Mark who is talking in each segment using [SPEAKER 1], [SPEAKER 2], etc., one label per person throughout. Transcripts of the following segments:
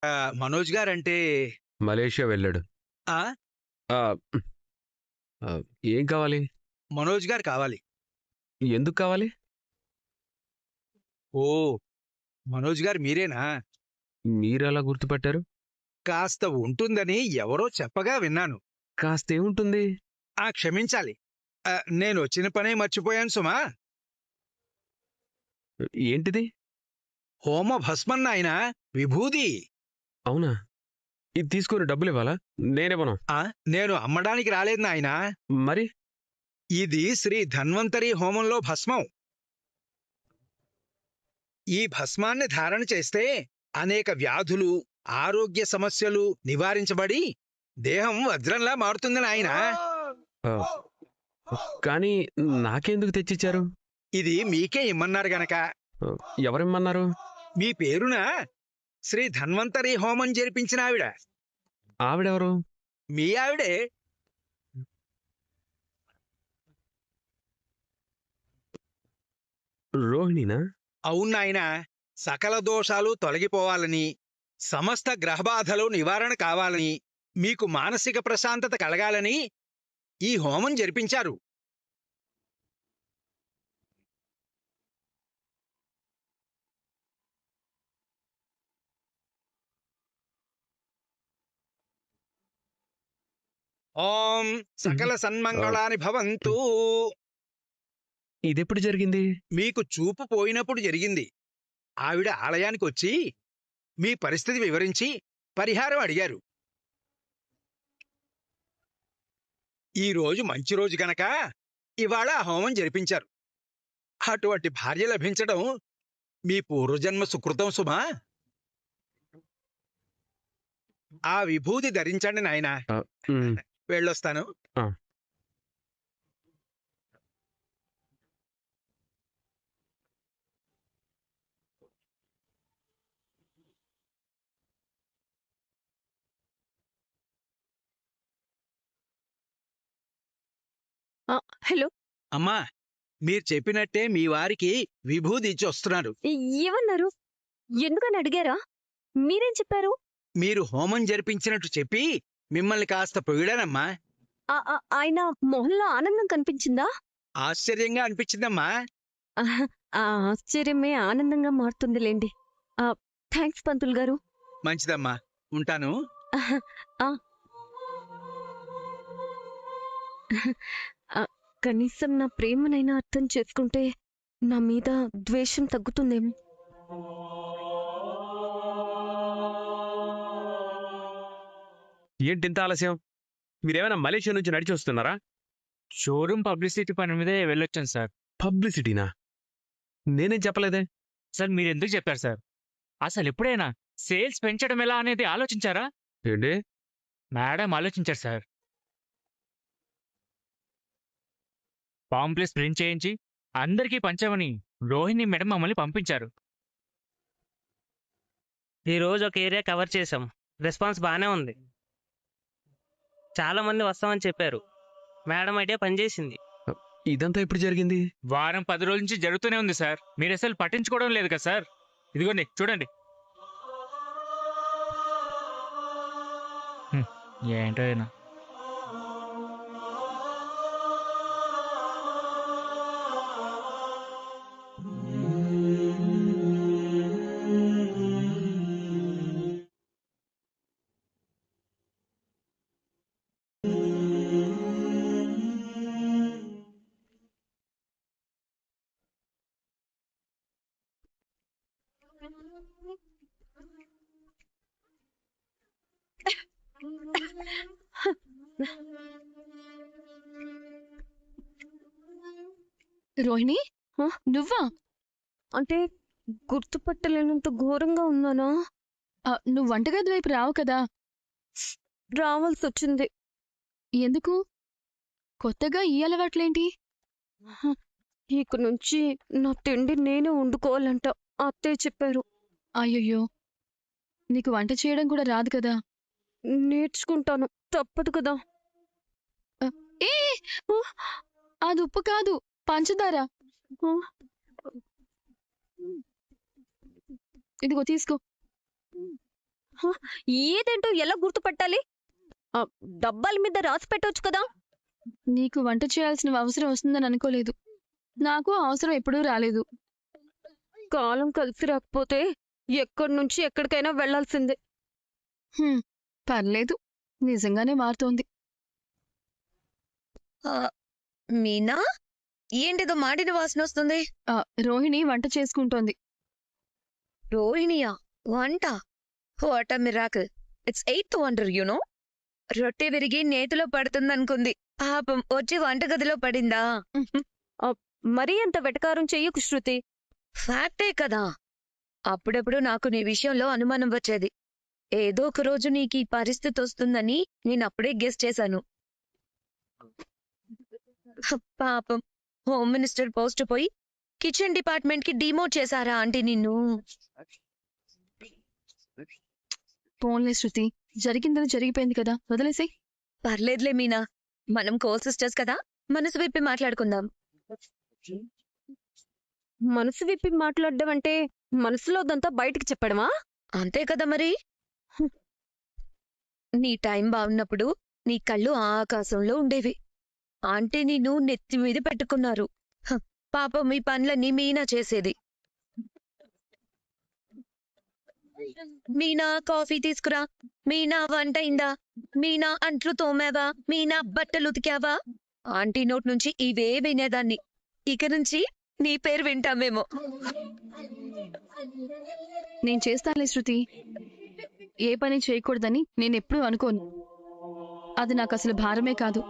[SPEAKER 1] Manoj guarantee
[SPEAKER 2] Malaysia వెళ్ళాడు.
[SPEAKER 1] ఆ!
[SPEAKER 2] ఆ! ఆ! ఏం కావాలి?
[SPEAKER 1] మనోజ్ గారు కావాలి.
[SPEAKER 2] ఎందుకు కావాలి?
[SPEAKER 1] ఓహ్! మనోజ్ గారు మీరేనా?
[SPEAKER 2] మీరెలా గుర్తుపట్టారు?
[SPEAKER 1] కాస్త ఉంటుందని ఎవరో చెప్పగా విన్నాను.
[SPEAKER 2] కాస్తేముంటుంది?
[SPEAKER 1] క్షమించాలి. నేనొచ్చిన పనే మర్చిపోయాను సుమా.
[SPEAKER 2] ఏంటిది?
[SPEAKER 1] హోమ భస్మం నాయనా విభూది.
[SPEAKER 2] అవునా? ఇది తీసుకొని డబ్బులివ్వాలా? నేనివ్వను.
[SPEAKER 1] ఆ! నేను అమ్మడానికి రాలేదు నాయనా.
[SPEAKER 2] మరి?
[SPEAKER 1] ఇది శ్రీ ధన్వంతరి హోమంలో భస్మం. ఈ భస్మాన్ని ధారణ చేస్తే అనేక వ్యాధులు, ఆరోగ్య సమస్యలు నివారించబడి దేహం వజ్రంలా మారుతుంది నాయనా.
[SPEAKER 2] ఆ! కానీ నాకెందుకు తెచ్చిచ్చారు?
[SPEAKER 1] ఇది మీకే ఇమ్మన్నారు గనక.
[SPEAKER 2] ఆ! ఎవరిమ్మన్నారు?
[SPEAKER 1] మీ పేరున శ్రీ ధన్వంతరి హోమం జరిపించిన ఆవిడ.
[SPEAKER 2] ఆవిడెవరు?
[SPEAKER 1] మీ ఆవిడే.
[SPEAKER 2] రోహిణీనా?
[SPEAKER 1] అవును నాయనా. సకల దోషాలు తొలగిపోవాలని, సమస్త గ్రహబాధలు నివారణ కావాలని, మీకు మానసిక ప్రశాంతత కలగాలని ఈ హోమం జరిపించారు. ఓం సకల
[SPEAKER 2] ఆ!
[SPEAKER 1] సన్మంగళాని భవంతు.
[SPEAKER 2] ఇదెప్పుడు జరిగింది?
[SPEAKER 1] మీకు చూపు పోయినప్పుడు జరిగింది. ఆవిడ ఆలయానికొచ్చి మీ పరిస్థితి వివరించి పరిహారం అడిగారు. ఈ రోజు మంచి రోజు గనక ఇవాళ ఆ హోమం జరిపించారు. అటువంటి భార్య లభించడం మీ పూర్వజన్మ సుకృతం సుమా. ఆ విభూది ధరించండి నాయనా.
[SPEAKER 2] హ్మ్.
[SPEAKER 1] వెళ్ళొస్తాను.
[SPEAKER 2] ఆ!
[SPEAKER 3] ఆ! హలో.
[SPEAKER 1] అమ్మా, మీరు చెప్పినట్టే మీ వారికి విభూది ఇచ్చి వస్తున్నారు.
[SPEAKER 3] ఏమన్నారు? ఎందుకని అడిగారా? మీరేం చెప్పారు?
[SPEAKER 1] మీరు హోమం జరిపించినట్టు చెప్పి మిమ్మల్ని కాస్త పొగిడానమ్మా.
[SPEAKER 3] ఆయన మొహంలో ఆనందం కనిపించిందా?
[SPEAKER 1] ఆశ్చర్యంగా అనిపించిందమ్మా.
[SPEAKER 3] ఆహ్, ఆ ఆశ్చర్యమే ఆనందంగా మారుతుందిలెండి. థాంక్స్ పంతులు గారు.
[SPEAKER 1] మంచిదమ్మా. ఉంటాను.
[SPEAKER 3] ఆహ్, ఆ! కనీసం నా ప్రేమనైనా అర్థం చేసుకుంటే నా మీద ద్వేషం తగ్గుతుందేమో.
[SPEAKER 2] ఏంటింత ఆలస్యం? మీరేమైనా మలేషియా నుంచి నడిచి వస్తున్నారా?
[SPEAKER 4] షోరూమ్ పబ్లిసిటీ పని మీదే వెళ్ళొచ్చాను సార్.
[SPEAKER 2] పబ్లిసిటీనా? నేనేం చెప్పలేదే?
[SPEAKER 4] సార్ మీరెందుకు చెప్పారు సార్? అసలెప్పుడైనా సేల్స్ పెంచడం ఎలా అనేది ఆలోచించారా?
[SPEAKER 2] ఏంటి?
[SPEAKER 4] మేడం ఆలోచించారు సార్. పాంప్లెట్స్ ప్రింట్ చేయించి అందరికీ పంచామని రోహిణి మేడం మమ్మల్ని పంపించారు.
[SPEAKER 5] ఈ రోజు ఒక ఏరియా కవర్ చేసాం. రెస్పాన్స్ బాగానే ఉంది. చాలా మంది వస్తామని చెప్పారు. మేడం ఐడియా పనిచేసింది.
[SPEAKER 2] ఇదంతా ఎప్పుడు జరిగింది?
[SPEAKER 4] వారం 10 రోజుల నుంచి జరుగుతూనే ఉంది సార్. మీరు అసలు పట్టించుకోవడం లేదు కదా సార్. ఇదిగోండి చూడండి. హ్మ్, ఏంటో అయినా.
[SPEAKER 3] రోహిణి, నువ్వా? అంటే గుర్తుపట్టలేనంత ఘోరంగా ఉన్నానా?
[SPEAKER 6] నువ్వు వంటగది వైపు రావు కదా.
[SPEAKER 3] రావాల్సొచ్చింది.
[SPEAKER 6] ఎందుకు? కొత్తగా ఈ అలవాట్లేంటి?
[SPEAKER 3] ఇక నుంచి నా తిండి నేనే వండుకోవాలంట అత్తయ్య చెప్పారు.
[SPEAKER 6] అయ్యయ్యో! నీకు వంట చేయడం కూడా రాదు కదా.
[SPEAKER 3] నేర్చుకుంటాను, తప్పదు కదా.
[SPEAKER 6] ఏ అది ఉప్పు కాదు, పంచదార.
[SPEAKER 3] ఆ,
[SPEAKER 6] ఇదిగో తీసుకో.
[SPEAKER 3] ఏదేంటో ఎలా గుర్తుపట్టాలి? డబ్బాల మీద రాసి పెట్టొచ్చు కదా.
[SPEAKER 6] నీకు వంట చేయాల్సిన అవసరం వస్తుందని అనుకోలేదు. నాకు ఆ అవసరం ఎప్పుడూ రాలేదు.
[SPEAKER 3] కాలం కలిసి రాకపోతే ఎక్కడి నుంచి ఎక్కడికైనా వెళ్లాల్సిందే.
[SPEAKER 6] హ్మ్, పర్లేదు, నిజంగానే మారుతోంది.
[SPEAKER 7] మీనా, ఏంటిదో మాడిన వాసన వస్తుంది.
[SPEAKER 6] రోహిణి వంట చేసుకుంటోంది.
[SPEAKER 7] రోహిణియా వంట? What a miracle. It's 8th wonder no. రొట్టె విరిగి నేతిలో పడుతుందనుకుంది. పాపం వచ్చి వంటగదిలో పడిందా?
[SPEAKER 3] మరీ అంత వెటకారం చెయ్యకు శృతి.
[SPEAKER 7] ఫ్యాక్టే కదా. అప్పుడప్పుడు నాకు నీ విషయంలో అనుమానం వచ్చేది. ఏదో ఒక రోజు నీకు ఈ పరిస్థితి వస్తుందని నేనప్పుడే గెస్ చేశాను. పాపం, హోమ్ మినిస్టర్ పోస్ట్ పోయి కిచెన్ డిపార్ట్మెంట్ కి డిమోట్ చేశారా ఆంటీ నిన్ను?
[SPEAKER 6] పోన్లే శృతి, జరిగిందని జరిగిపోయింది కదా, వదిలేసేయ్.
[SPEAKER 7] పర్లేదులే మీనా, మనం కో సిస్టర్స్ కదా, మనసు విప్పి మాట్లాడుకుందాం.
[SPEAKER 3] మనసు విప్పి మాట్లాడడం అంటే మనసులోదంతా బయటికి చెప్పడమా?
[SPEAKER 7] అంతే కదా మరి. నీ టైం బాగున్నప్పుడు నీ కళ్ళు ఆకాశంలో ఉండేవి. ఆంటీ నిన్ను నెత్తి మీద పెట్టుకున్నారు. పాపం మీ పనులన్నీ మీనా చేసేది. మీనా కాఫీ తీసుకురా, మీనా వంట అయిందా, మీనా అంట్లు తోమావా, మీనా బట్టలు ఉతికావా, ఆంటీ నోట్ నుంచి ఇవే వినేదాన్ని. ఇక నుంచి నీ పేరు వింటామేమో.
[SPEAKER 6] నేను చేస్తానులే శృతి. ఏ పని చేయకూడదని నేనెప్పుడూ అనుకోను. అది నాకు అసలు భారమే కాదు.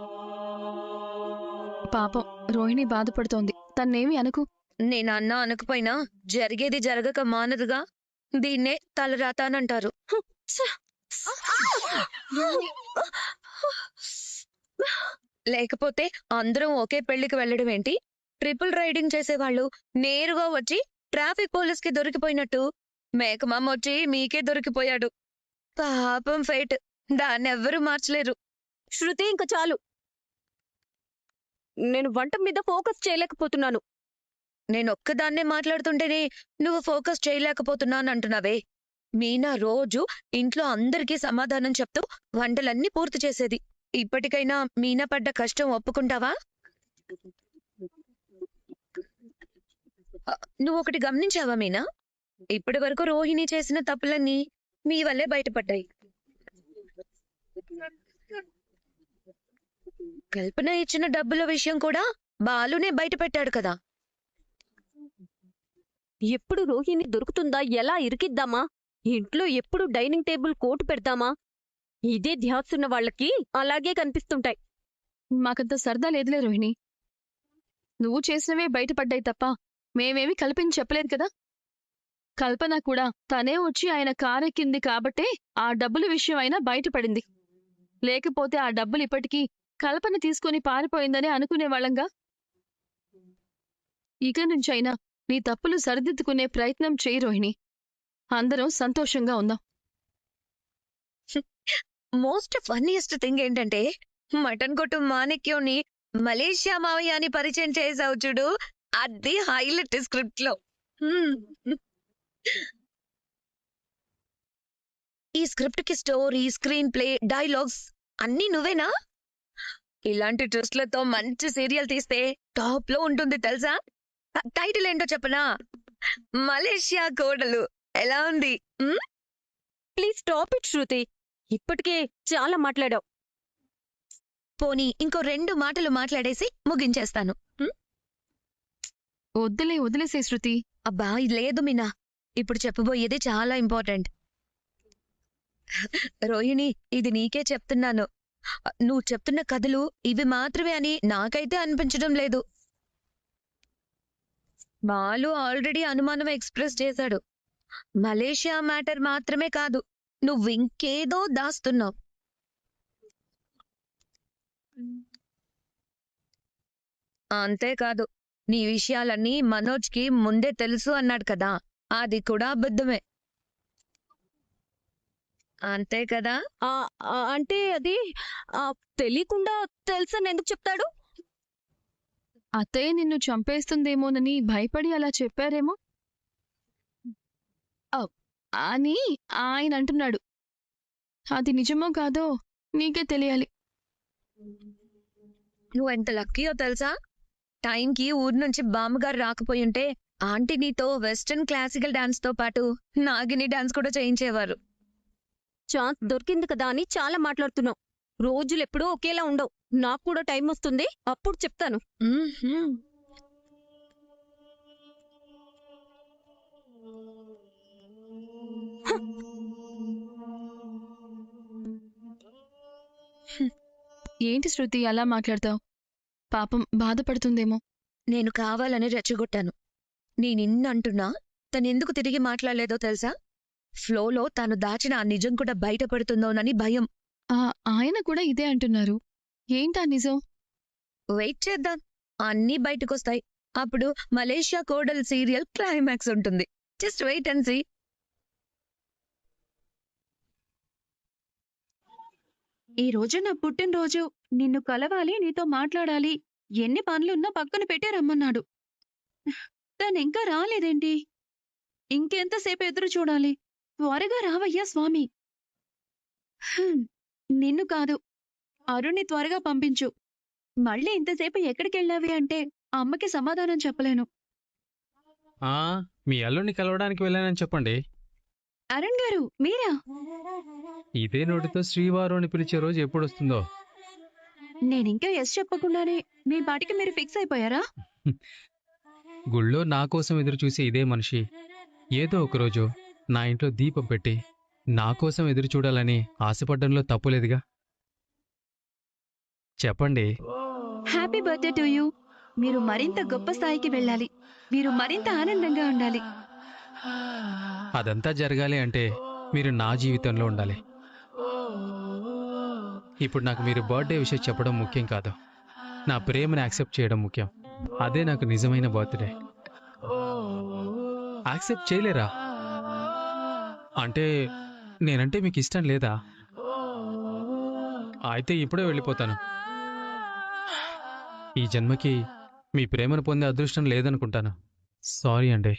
[SPEAKER 6] పాపం రోహిణి బాధపడుతోంది, తన్నేమి అనకు.
[SPEAKER 7] నేనన్నా అనకపోయినా జరిగేది జరగక మానదుగా. దీన్నే తలరాతానంటారు. లేకపోతే అందరం ఒకే పెళ్లికి వెళ్ళడం ఏంటి? ట్రిపుల్ రైడింగ్ చేసేవాళ్ళు నేరుగా వచ్చి ట్రాఫిక్ పోలీస్ కి దొరికిపోయినట్టు మేకమామ వచ్చి మీకే దొరికిపోయాడు. పాపం ఫైట్, దాన్నెవ్వరూ మార్చలేరు.
[SPEAKER 3] శృతి, ఇంక చాలు. నేను వంట మీద ఫోకస్ చేయలేకపోతున్నాను.
[SPEAKER 7] నేనొక్కదాన్నే మాట్లాడుతుంటేనే నువ్వు ఫోకస్ చేయలేకపోతున్నానంటున్నావే. మీనా రోజు ఇంట్లో అందరికీ సమాధానం చెప్తూ వంటలన్నీ పూర్తి చేసేది. ఇప్పటికైనా మీనా పడ్డ కష్టం ఒప్పుకుంటావా? నువ్వొకటి గమనించావా మీనా? ఇప్పటి వరకు రోహిణి చేసిన తప్పులన్నీ మీ వల్లే బయటపడ్డాయి. కల్పన ఇచ్చిన డబ్బుల విషయం కూడా బాలునే బయటపెట్టాడు కదా.
[SPEAKER 3] ఎప్పుడు రోహిణి దొరుకుతుందా, ఎలా ఇరికిద్దామా, ఇంట్లో ఎప్పుడు డైనింగ్ టేబుల్ కోటు పెడతామా, ఇదే ధ్యాసున్న వాళ్ళకి అలాగే కనిపిస్తుంటాయి.
[SPEAKER 6] మాకంత సరదా లేదులే రోహిణి. నువ్వు చేసినవే బయటపడ్డాయి తప్ప మేమేమి కల్పించి చెప్పలేదు కదా. కల్పన కూడా తనే వచ్చి ఆయన కారెక్కింది కాబట్టే ఆ డబ్బుల విషయం అయినా బయటపడింది. లేకపోతే ఆ డబ్బులు ఇప్పటికీ కల్పన తీసుకుని పారిపోయిందని అనుకునేవాళ్ళంగా. ఇక నుంచైనా నీ తప్పులు సరిదిద్దుకునే ప్రయత్నం చేయి రోహిణి. అందరం సంతోషంగా ఉందాం.
[SPEAKER 7] మోస్ట్ ఫన్నీయెస్ట్ థింగ్ ఏంటంటే, మటన్ కొట్టు మాణిక్యంని మలేషియా మావయ్య అని పరిచయం చేసావు చూడు, అది హైలైట్ స్క్రిప్ట్ లో. ఈ స్క్రిప్ట్ కి స్టోరీ, స్క్రీన్ ప్లే, డైలాగ్స్ అన్నీ నువ్వేనా? ఇలాంటి ట్విస్ట్లతో మంచి సీరియల్ తీస్తే టాప్ లో ఉంటుంది తెలుసా. టైటిల్ ఏంటో చెప్పనా? మలేషియా కోడలు. ఎలా ఉంది?
[SPEAKER 3] ప్లీజ్ స్టాప్ ఇట్ శృతి, ఇప్పటికే చాలా మాట్లాడావు.
[SPEAKER 7] పోనీ ఇంకో 2 మాటలు మాట్లాడేసి ముగించేస్తాను.
[SPEAKER 6] వదిలేసే శృతి.
[SPEAKER 7] అబ్బా లేదు మీనా, ఇప్పుడు చెప్పబోయేది చాలా ఇంపార్టెంట్. రోహిణి, ఇది నీకే చెప్తున్నాను. నువ్వు చెప్తున్న కథలు ఇవి మాత్రమే అని నాకైతే అనిపించడం లేదు. బాలు ఆల్రెడీ అనుమానం ఎక్స్ప్రెస్ చేశాడు. మలేషియా మ్యాటర్ మాత్రమే కాదు, నువ్వింకేదో దాస్తున్నావు. అంతేకాదు, నీ విషయాలన్నీ మనోజ్కి ముందే తెలుసు అన్నాడు కదా, అది కూడా అబద్ధమే. అంతే కదా?
[SPEAKER 3] అంటే అది తెలియకుండా తెలుసని ఎందుకు చెప్తాడు?
[SPEAKER 6] అత్తయ్య నిన్ను చంపేస్తుందేమోనని భయపడి అలా చెప్పారేమో అని ఆయన అంటున్నాడు. అది నిజమో కాదో నీకే తెలియాలి.
[SPEAKER 7] నువ్వు ఎంత లక్కీయో తెలుసా? టైంకి ఊరు నుంచి బామ్మగారు రాకపోయి ఉంటే ఆంటీ నీతో వెస్టర్న్ క్లాసికల్ డాన్స్ తో పాటు నాగిని డాన్స్ కూడా చేయించేవారు.
[SPEAKER 3] ఛాన్స్ దొరికింది కదా అని చాలా మాట్లాడుతున్నావు. రోజులెప్పుడూ ఒకేలా ఉండవు. నాకు కూడా టైం వస్తుంది, అప్పుడు చెప్తాను.
[SPEAKER 7] మ్మ్హ్మ్.
[SPEAKER 6] ఏంటి శృతి అలా మాట్లాడతావు? పాపం బాధపడుతుందేమో.
[SPEAKER 7] నేను కావాలని రెచ్చగొట్టాను. నేనిన్నంటున్నా తనెందుకు తిరిగి మాట్లాడలేదో తెలుసా? ఫ్లోలో తాను దాచిన ఆ నిజం కూడా బయటపడుతుందోనని భయం.
[SPEAKER 6] ఆయన కూడా ఇదే అంటున్నారు. ఏంటా నిజం?
[SPEAKER 7] వెయిట్ చేద్దాం, అన్నీ బయటకొస్తాయి. అప్పుడు మలేషియా కోడల్ సీరియల్ క్లైమాక్స్ ఉంటుంది. Just wait and see.
[SPEAKER 8] ఈ రోజు నా పుట్టినరోజు. నిన్ను కలవాలి, నీతో మాట్లాడాలి. ఎన్ని పనులున్నా పక్కన పెట్టే రమ్మన్నాడు. తనింకా రాలేదేంటి? ఇంకెంతసేపు ఎదురు చూడాలి? త్వరగా రావయ్యా స్వామి. నిన్ను కాదు, అరుణ్ణి త్వరగా పంపించు. మళ్ళీ ఇంతసేపు ఎక్కడికెళ్ళావి అంటే అమ్మకి సమాధానం చెప్పలేను.
[SPEAKER 2] మీ అల్లుడిని కలవడానికి వెళ్ళానని చెప్పండి.
[SPEAKER 8] అరుణ్ గారు, మీరా?
[SPEAKER 2] ఇదే నోటితో శ్రీవారు అని పిలిచే రోజు ఎప్పుడొస్తుందో.
[SPEAKER 8] నేనింకా ఎస్ చెప్పకుండానే మీ పాటికి మీరు ఫిక్స్ అయిపోయారా?
[SPEAKER 2] గుళ్ళో నా కోసం ఎదురు చూసే ఇదే మనిషి ఏదో ఒకరోజు నా ఇంట్లో దీపం పెట్టి నా కోసం ఎదురు చూడాలని ఆశపడ్డంలో తప్పులేదుగా. చెప్పండి.
[SPEAKER 8] Happy birthday to you. మీరు మరింత గొప్ప స్థాయికి వెళ్ళాలి. మీరు మరింత ఆనందంగా ఉండాలి.
[SPEAKER 2] అదంతా జరగాలి అంటే మీరు నా జీవితంలో ఉండాలి. ఇప్పుడు నాకు మీరు బర్త్డే విషయం చెప్పడం ముఖ్యం కాదు, నా ప్రేమను యాక్సెప్ట్ చేయడం ముఖ్యం. అదే నాకు నిజమైన బర్త్డే. యాక్సెప్ట్ చేయలేరా? అంటే నేనంటే మీకు ఇష్టం లేదా? అయితే ఇప్పుడే వెళ్ళిపోతాను. ఈ జన్మకి మీ ప్రేమను పొందే అదృష్టం లేదనుకుంటాను. సారీ అండి.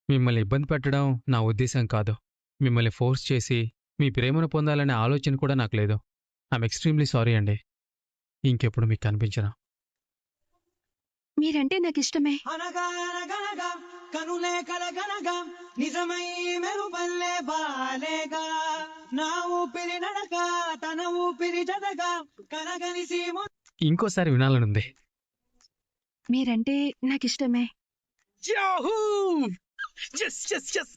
[SPEAKER 2] మిమ్మల్ని ఇబ్బంది పెట్టడం నా ఉద్దేశం కాదు. మిమ్మల్ని ఫోర్స్ చేసి మీ ప్రేమను పొందాలనే ఆలోచన కూడా నాకు లేదు. ఐఎమ్ ఎక్స్ట్రీమ్లీ సారీ అండి. ఇంకెప్పుడు మీకు కనిపించను.
[SPEAKER 8] మీరంటే నాకు ఇష్టమే.
[SPEAKER 9] అనగా అనగనగా కనులే కలగనగా నిజమై మెరుపల్లే బాలేగా నా ఊపిరి నడక తన ఊపిరి జదగా కనగని సీమ.
[SPEAKER 2] ఇంకోసారి వినాలనుంది.
[SPEAKER 8] మీరంటే నాకు ఇష్టమే.
[SPEAKER 1] యాహూ! Yes, yes, yes.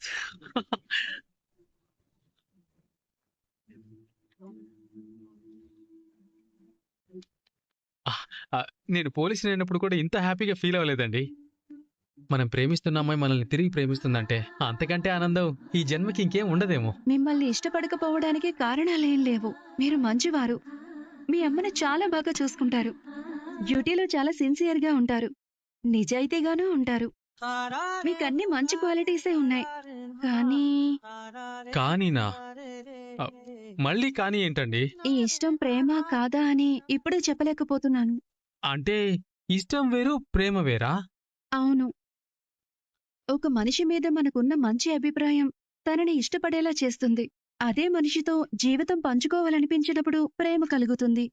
[SPEAKER 2] నేను పోలీసుని అయినప్పుడు కూడా ఇంత హ్యాపీగా ఫీల్ అవ్వలేదండి. మనం ప్రేమిస్తున్న అమ్మాయి మనల్ని తిరిగి ప్రేమిస్తుందంటే అంతకంటే ఆనందం ఈ జన్మకి ఇంకేం ఉండదేమో.
[SPEAKER 8] మిమ్మల్ని ఇష్టపడకపోవడానికి కారణాలేం లేవు. మీరు మంచివారు. మీ అమ్మను చాలా బాగా చూసుకుంటారు. డ్యూటీలో చాలా సిన్సియర్గా ఉంటారు. నిజాయితీగానూ ఉంటారు. మీకన్నీ మంచి క్వాలిటీసే ఉన్నాయి. కానీ
[SPEAKER 2] కానీనా? మళ్ళీ కానీ ఏంటండి?
[SPEAKER 8] ఈ ఇష్టం ప్రేమ కాదా అని ఇప్పుడే చెప్పలేకపోతున్నాను.
[SPEAKER 2] అంటే ఇష్టం వేరు, ప్రేమ వేరా?
[SPEAKER 8] అవును. ఒక మనిషి మీద మనకున్న మంచి అభిప్రాయం తనని ఇష్టపడేలా చేస్తుంది. అదే మనిషితో జీవితం పంచుకోవాలనిపించినప్పుడు ప్రేమ కలుగుతుంది.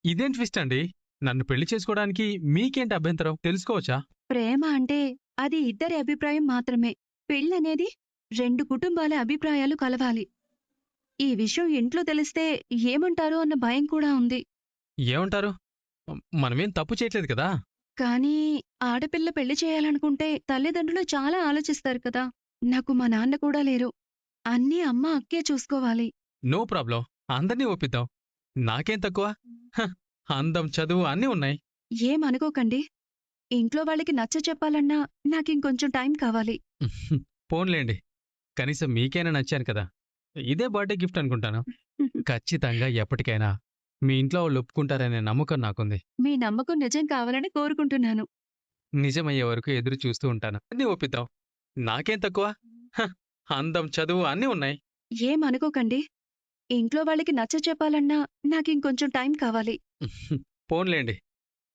[SPEAKER 2] ఇదేం ట్విస్ట్ అండి? నన్ను పెళ్లి చేసుకోవడానికి మీకేంటి అభ్యంతరం తెలుసుకోవచ్చా?
[SPEAKER 8] ప్రేమ అంటే అది ఇద్దరి అభిప్రాయం మాత్రమే. పెళ్ళనేది 2 కుటుంబాల అభిప్రాయాలు కలవాలి. ఈ విషయం ఇంట్లో తెలిస్తే ఏమంటారో అన్న భయం కూడా ఉంది.
[SPEAKER 2] ఏమంటారు? మనమేం తప్పు చేయట్లేదు కదా.
[SPEAKER 8] కానీ ఆడపిల్ల పెళ్లి చేయాలనుకుంటే తల్లిదండ్రులు చాలా ఆలోచిస్తారు కదా. నాకు మా నాన్న కూడా లేరు. అన్నీ అమ్మ అక్కే చూసుకోవాలి.
[SPEAKER 2] నో ప్రాబ్లం, అందరినీ ఒప్పిద్దాం. నాకేం తక్కువ? హ, అందం, చదువు అన్నీ ఉన్నాయి.
[SPEAKER 8] ఏమనుకోకండి. ఇంట్లో వాళ్ళకి నచ్చ చెప్పాలన్నా నాకింకొంచెం టైం కావాలి.
[SPEAKER 2] పోన్లేండి, కనీసం మీకైనా నచ్చాను కదా. ఇదే బర్త్డే గిఫ్ట్ అనుకుంటాను. ఖచ్చితంగా ఎప్పటికైనా మీ ఇంట్లో వాళ్ళు ఒప్పుకుంటారనే నమ్మకం నాకుంది.
[SPEAKER 8] మీ నమ్మకం నిజం కావాలని కోరుకుంటున్నాను.
[SPEAKER 2] నిజమయ్యే వరకు ఎదురు చూస్తూ ఉంటాను. అన్నీ ఒప్పిద్దాం. నాకేం తక్కువ? హ, అందం, చదువు అన్నీ ఉన్నాయి.
[SPEAKER 8] ఏమనుకోకండి. ఇంట్లో వాళ్ళకి నచ్చ చెప్పాలన్నా నాకింకొంచెం టైం కావాలి.
[SPEAKER 2] పోన్లేండి,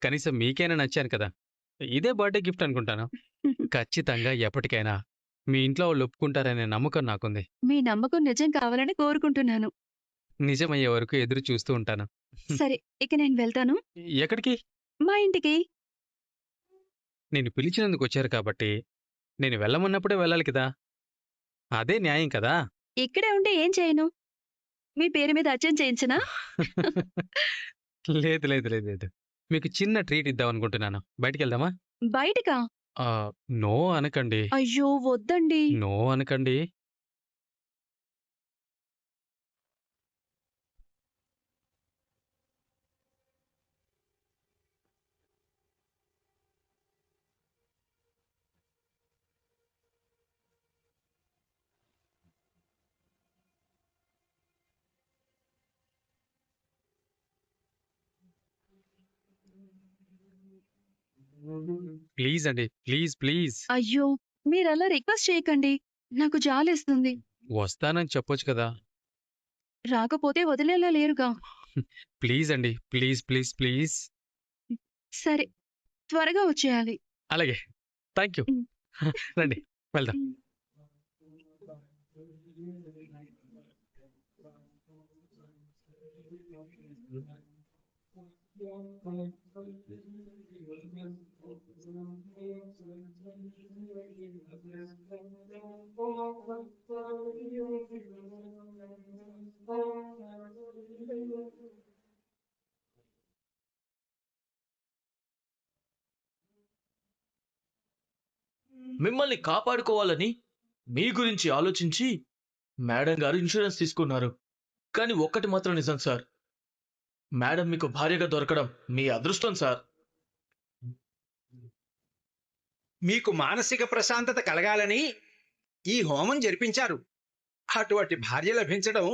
[SPEAKER 2] కనీసం మీకైనా నచ్చాను కదా. ఇదే బర్త్డే గిఫ్ట్ అనుకుంటాను. ఖచ్చితంగా ఎప్పటికైనా మీ ఇంట్లో వాళ్ళు ఒప్పుకుంటారనే నమ్మకం నాకుంది.
[SPEAKER 8] మీ నమ్మకం నిజం కావాలని కోరుకుంటున్నాను.
[SPEAKER 2] నిజమయ్యే వరకు ఎదురు చూస్తూ ఉంటాను.
[SPEAKER 8] సరే, ఇక నేను వెళ్తాను.
[SPEAKER 2] ఎక్కడికి?
[SPEAKER 8] మా ఇంటికి.
[SPEAKER 2] నేను పిలిచినందుకు వచ్చారు కాబట్టి నేను వెళ్ళమన్నప్పుడే వెళ్ళాలి కదా! అదే న్యాయం కదా!
[SPEAKER 8] ఇక్కడే ఉంటే ఏం చేయను? మీ పేరు మీద అర్చన చేయించనా?
[SPEAKER 2] లేదు లేదు లేదు లేదు. మీకు చిన్న ట్రీట్ ఇద్దామనుకుంటున్నాను. బయటికెళ్దామా?
[SPEAKER 8] బయటకా?
[SPEAKER 2] నో అనకండి.
[SPEAKER 8] అయ్యో వద్దండి.
[SPEAKER 2] నో అనకండి. ప్లీజ్ అండి. Please please.
[SPEAKER 8] అయ్యో మీరలా రిక్వెస్ట్ చేయకండి. నాకు జాలేస్తుంది.
[SPEAKER 2] వస్తానని చెప్పొచ్చు కదా!
[SPEAKER 8] రాకపోతే వదిలేలా లేరుగా.
[SPEAKER 2] ప్లీజ్ అండి. Please please please.
[SPEAKER 8] సరే, త్వరగా వచ్చేయాలి.
[SPEAKER 2] అలాగే. Thank you. రండి వెళ్దాం.
[SPEAKER 10] మిమ్మల్ని కాపాడుకోవాలని మీ గురించి ఆలోచించి మేడం గారు ఇన్సూరెన్స్ తీసుకున్నారు. కానీ ఒక్కటి మాత్రం నిజం సార్, మేడం మీకు భార్యగా దొరకడం మీ అదృష్టం సార్.
[SPEAKER 1] మీకు మానసిక ప్రశాంతత కలగాలని ఈ హోమం జరిపించారు. అటువంటి భార్య లభించడం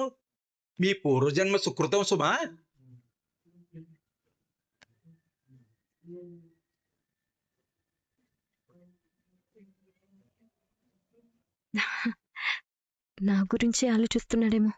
[SPEAKER 1] మీ పూర్వజన్మ సుకృతం సుమా.
[SPEAKER 3] నా గురించి ఆలోచిస్తున్నాడేమో.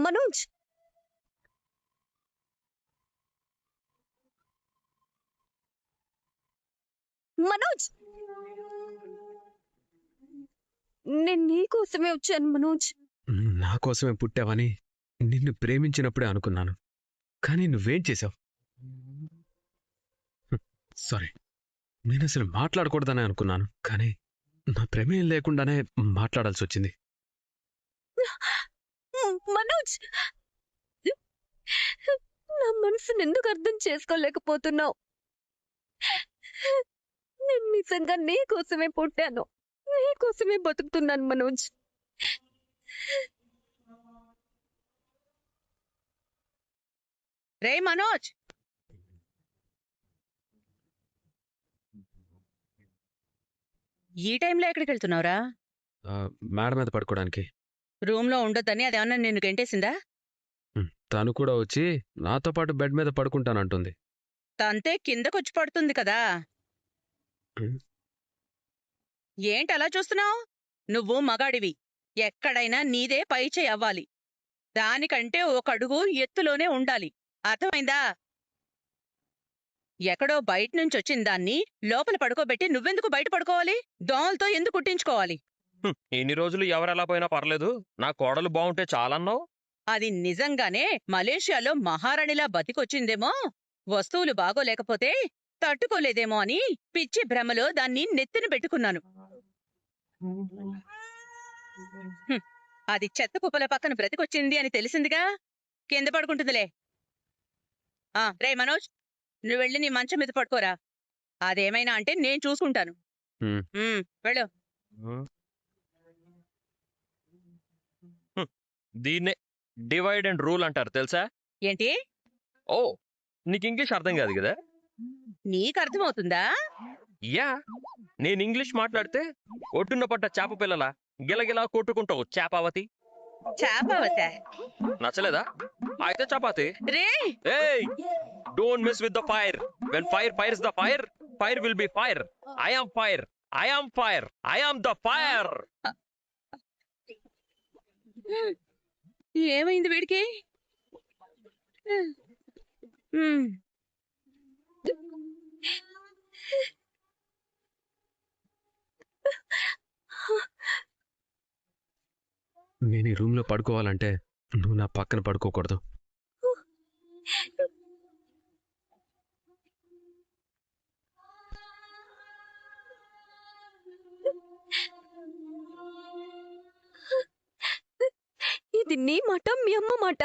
[SPEAKER 3] మనోజ్, మనోజ్, నేను నీకోసమే వచ్చాను మనోజ్.
[SPEAKER 11] నా కోసమే పుట్టావని నిన్ను ప్రేమించినప్పుడే అనుకున్నాను. కానీ నువ్వేం చేశావు? సారీ, నేను అసలు మాట్లాడకూడదనే అనుకున్నాను. కానీ నా ప్రమేయం లేకుండానే మాట్లాడాల్సి వచ్చింది.
[SPEAKER 3] మనోజ్, నా మనసును ఎందుకు అర్థం చేసుకోలేకపోతున్నావు? నేను నిజంగా నీ కోసమే పుట్టాను, నీ కోసమే బతుకుతున్నాను మనోజ్.
[SPEAKER 12] రే మనోజ్, ఈ టైంలో ఎక్కడికి వెళ్తున్నావురా?
[SPEAKER 11] మేడ మీద పడుకోవడానికి.
[SPEAKER 12] రూమ్ లో ఉండొద్దని అదేమన్నా నిన్ను గెంటేసిందా?
[SPEAKER 11] తను కూడా వచ్చి నాతో పాటు బెడ్ మీద పడుకుంటానంటుంది.
[SPEAKER 12] తంతే కిందకొచ్చి పడుతుంది కదా. ఏంటి అలా చూస్తున్నావు? నువ్వు మగాడివి, ఎక్కడైనా నీదే పై చేయి అవ్వాలి. దానికంటే ఒక అడుగు ఎత్తులోనే ఉండాలి, అర్థమైందా? ఎక్కడో బయట నుంచి వచ్చిన దాన్ని లోపల పడుకోబెట్టి నువ్వెందుకు బయట పడుకోవాలి? దోమలతో ఎందుకు కుట్టించుకోవాలి?
[SPEAKER 10] ఇన్ని రోజులు ఎవరెలా పోయినా పర్లేదు, నా కోడలు బాగుంటే చాలన్నావు.
[SPEAKER 12] అది నిజంగానే మలేషియాలో మహారాణిలా బతికొచ్చిందేమో, వస్తువులు బాగోలేకపోతే తట్టుకోలేదేమో అని పిచ్చి భ్రమలో దాన్ని నెత్తిన పెట్టుకున్నాను. అది చెత్త కుప్పల పక్కన బ్రతికొచ్చింది అని తెలిసిందిగా, కింద పడుకుంటుందిలే. రే మనోజ్, నువ్వు వెళ్ళి నీ మంచం మీద పడుకోరా. అదేమైనా అంటే నేను చూసుకుంటాను. వెళ్ళు.
[SPEAKER 10] దీన్నే డివైడ్ అండ్ రూల్ అంటారు తెలుసా?
[SPEAKER 12] ఏంటి?
[SPEAKER 10] ఓ, నీకు ఇంగ్లీష్ అర్థం కాదు కదా?
[SPEAKER 12] నీకు అర్థమవుతుందా?
[SPEAKER 10] యా, నేను ఇంగ్లీష్ మాట్లాడితే ఒడ్డున్న పడ్డ చేప పిల్లల గిలగిలా కొట్టుకుంటావు చేపావతి.
[SPEAKER 12] చాపవతా?
[SPEAKER 10] నచ్చలేదా? అయితే చపాతి.
[SPEAKER 12] రే,
[SPEAKER 10] Hey, don't mess with the fire. When fire fires the fire, fire will be fire. I am fire.
[SPEAKER 13] I am fire, I am the fire.
[SPEAKER 12] ఏమైంది వీడికి? ఉమ్.
[SPEAKER 11] నేను ఈ రూమ్లో పడుకోవాలంటే నువ్వు నా పక్కన పడుకోకూడదు.
[SPEAKER 3] ఇది నీ మాట, మీ అమ్మ మాట.